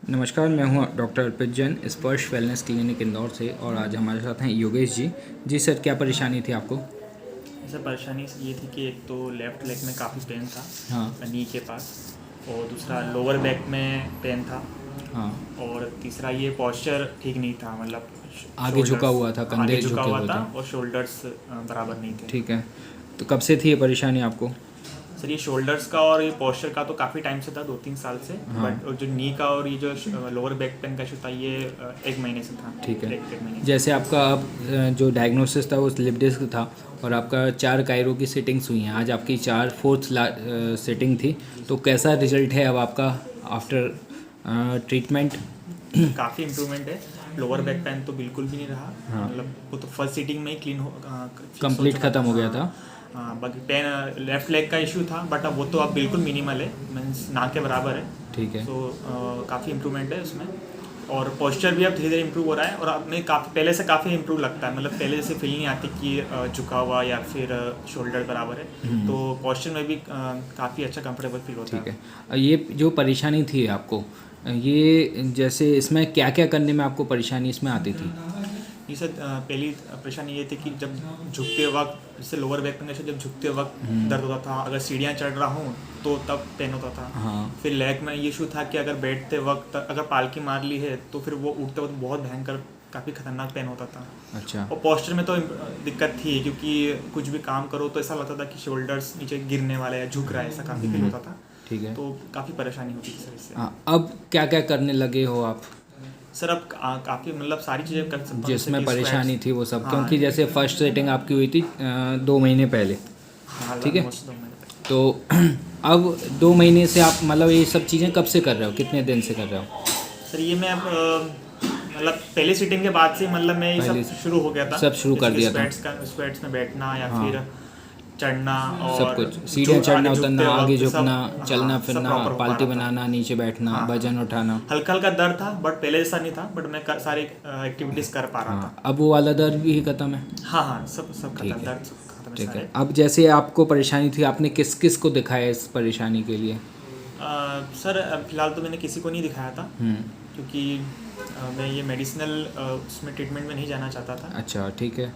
नमस्कार, मैं हूँ डॉक्टर अर्पित जैन, स्पर्श वेलनेस क्लिनिक इंदौर से। और आज हमारे साथ हैं योगेश जी। जी सर, क्या परेशानी थी आपको? सर परेशानी ये थी कि एक तो लेफ़्ट लेग में काफ़ी पेन था, हाँ। नी के पास, और दूसरा लोअर बैक में पेन था, हाँ। और तीसरा ये पोस्चर ठीक नहीं था, मतलब आगे झुका शोल्डर्स हुआ था, आगे कंधे झुका झुके हुआ हुए था थे। और शोल्डर्स बराबर नहीं थे। ठीक है, तो कब से थी ये परेशानी आपको? सर ये शोल्डर्स का और ये पोस्चर का तो काफ़ी टाइम से था, 2-3 साल से। हाँ। बट जो नी का और ये जो लोअर बैक पेन का इशू था, ये 1 महीने से था। ठीक है, एक महीने से। जैसे आपका अब जो डायग्नोसिस था वो स्लिप डिस्क था, और आपका 4 कायरो की सिटिंग्स हुई हैं। आज आपकी 4th सिटिंग थी, तो कैसा रिजल्ट है अब आपका आफ्टर ट्रीटमेंट? सर काफ़ी इम्प्रूवमेंट है। लोअर बैक पेन तो बिल्कुल भी नहीं रहा, हाँ। मतलब वो तो फर्स्ट सीटिंग में ही क्लीन हो कंप्लीट ख़त्म हो गया था। हाँ, बाकी पेन लेफ्ट लेग का इशू था, बट अब वो तो अब बिल्कुल मिनिमल है, मीन्स ना के बराबर है। ठीक है। सो काफ़ी इम्प्रूवमेंट है उसमें, और पोस्चर भी अब धीरे धीरे इम्प्रूव हो रहा है। और अब मैं काफ़ी पहले से काफ़ी इम्प्रूव लगता है, मतलब पहले जैसे फील नहीं आती कि झुका हुआ या फिर शोल्डर बराबर है। तो पोस्चर में भी काफ़ी अच्छा कंफर्टेबल फील होता है। ठीक है, ये जो परेशानी थी आपको, ये जैसे इसमें क्या क्या करने में आपको परेशानी इसमें आती थी? ये सर पहली परेशानी ये थी कि जब झुकते वक्त, जैसे लोअर बैक पेन, जब झुकते वक्त दर्द होता था, अगर सीढ़ियाँ चढ़ रहा हूँ तो तब पेन होता था। हाँ। फिर लेग में ये इशू था कि अगर बैठते वक्त अगर पालकी मार ली है तो फिर वो उठते वक्त बहुत भयंकर, काफ़ी खतरनाक पेन होता था। अच्छा। और पोस्चर में तो दिक्कत थी, क्योंकि कुछ भी काम करो तो ऐसा लगता था कि शोल्डर्स नीचे गिरने वाला है या झुक रहा है, ऐसा काफ़ी फील होता था। ठीक है। तो काफ़ी परेशानी होती थी सर इससे। हाँ, अब क्या क्या करने लगे हो आप सर अब काफ़ी, मतलब सारी चीज़ें कर सकता हूँ, जैसे जिसमें कि परेशानी squats। थी वो सब? हाँ। क्योंकि जैसे फर्स्ट सेटिंग आपकी हुई थी 2 महीने पहले, हाँ, ठीक है? almost 2 महीने तक। तो अब 2 महीने से आप मतलब ये सब चीज़ें कब से कर रहे हो, कितने दिन से कर रहे हो? सर ये मैं अब मतलब पहले सीटिंग के बाद से, मतलब मैं ये पहले सब शुरू हो गया था। सब शुरू कर दिया था। स्क्वैट्स में बैठना, या हाँ। फिर चढ़ना, सब और कुछ, सीढ़ियाँ चढ़ना आगे उतरना, झुकते आगे वक्त सब, झुकना, चलना हाँ, सब फिरना, प्रॉपर हो पा पालती रहा था। बनाना, नीचे बैठना, हाँ, वजन हाँ। उठाना। हल्का हल्का दर्द था, बट पहले जैसा नहीं था, बट मैं सारी एक्टिविटीज़ कर पा रहा हाँ, था। अब वो वाला दर्द भी खत्म है? हाँ हाँ, सब सब ठीक खत्म, है। दर्द सब खत्म है ठीक सारे। है, अब जैसे आपको परेशानी थी, आपने किस किस को दिखाया इस परेशानी के लिए? सर फिलहाल तो मैंने किसी को नहीं दिखाया था, क्योंकि मैं ये मेडिसिनल उसमें ट्रीटमेंट में नहीं जाना चाहता था। अच्छा, ठीक है।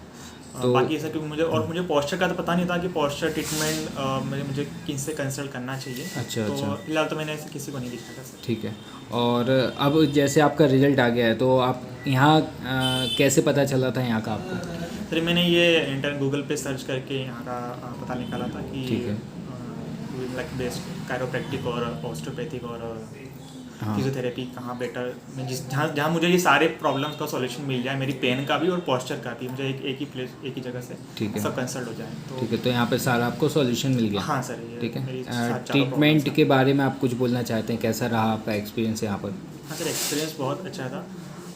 तो बाकी ऐसा, क्योंकि मुझे पोस्चर का तो पता नहीं था कि पोस्चर ट्रीटमेंट मुझे किनसे कंसल्ट करना चाहिए। अच्छा, तो अच्छा। फिलहाल तो मैंने ऐसे किसी को नहीं दिखाया था सर। ठीक है। और अब जैसे आपका रिजल्ट आ गया है, तो आप यहाँ कैसे पता चला था यहाँ का आपको? फिर मैंने ये गूगल पे सर्च करके यहाँ का पता निकाला था कि ठीक है। लाइक बेस्ट कायरोप्रैक्टिक और ऑस्टियोपैथिक और हाँ। फिजियोथेरेपी कहाँ बेटर, मैं जहाँ जहाँ मुझे ये सारे प्रॉब्लम्स का सॉल्यूशन मिल जाए, मेरी पेन का भी और पोस्चर का भी, मुझे एक ही जगह से ठीक है। सब कंसल्ट हो जाए तो। ठीक है, तो यहाँ पे सारा आपको सॉल्यूशन मिल गया? हाँ सर, ये ठीक मेरी है। चारों प्रॉब्लम्स ट्रीटमेंट के बारे में आप कुछ बोलना चाहते हैं? कैसा रहा आपका एक्सपीरियंस यहाँ पर? हाँ सर, एक्सपीरियंस बहुत अच्छा था,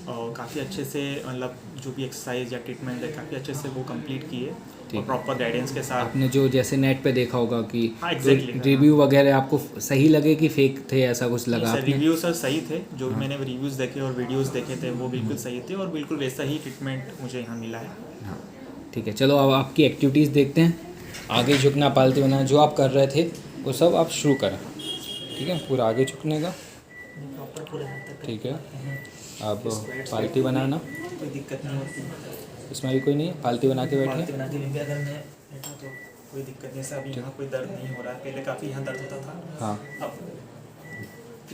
और काफ़ी अच्छे से, मतलब जो भी एक्सरसाइज या ट्रीटमेंट है, काफ़ी अच्छे से वो कंप्लीट किए, और प्रॉपर गाइडेंस के साथ। आपने जो जैसे नेट पे देखा होगा कि हाँ, एग्जैक्टली। रिव्यू वगैरह आपको सही लगे कि फेक थे, ऐसा कुछ लगा सर आपने? रिव्यू सर सही थे, जो भी मैंने रिव्यूज़ देखे और वीडियोज़ देखे थे वो बिल्कुल सही थे, और बिल्कुल वैसा ही ट्रीटमेंट मुझे यहाँ मिला है। हाँ। ठीक है, चलो अब आपकी एक्टिविटीज़ देखते हैं। आगे झुकना, पालती बनाना, जो आप कर रहे थे वो सब आप शुरू करें। ठीक है, पूरा आगे झुकने का। ठीक है, अब पालती बनाना, कोई दिक्कत नहीं होती, इसमें भी कोई नहीं है, पालती बना के पालती बैठिए। बना के भी अगर मैं बैठा तो कोई दिक्कत नहीं। सब यहाँ कोई दर्द नहीं हो रहा है, पहले काफ़ी यहाँ दर्द होता था। हाँ। अब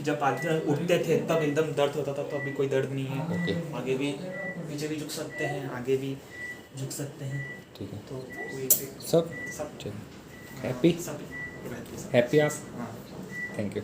जब पालती में उठते थे तब एकदम दर्द होता था, तो अभी कोई दर्द नहीं है। ओके। आगे भी, पीछे भी झुक सकते हैं, आगे भी झुक सकते हैं। ठीक है, तो कोई सब सब ठीक। हैप्पी? सब रहती है सब। हैप्पी आप? हाँ। Thank you.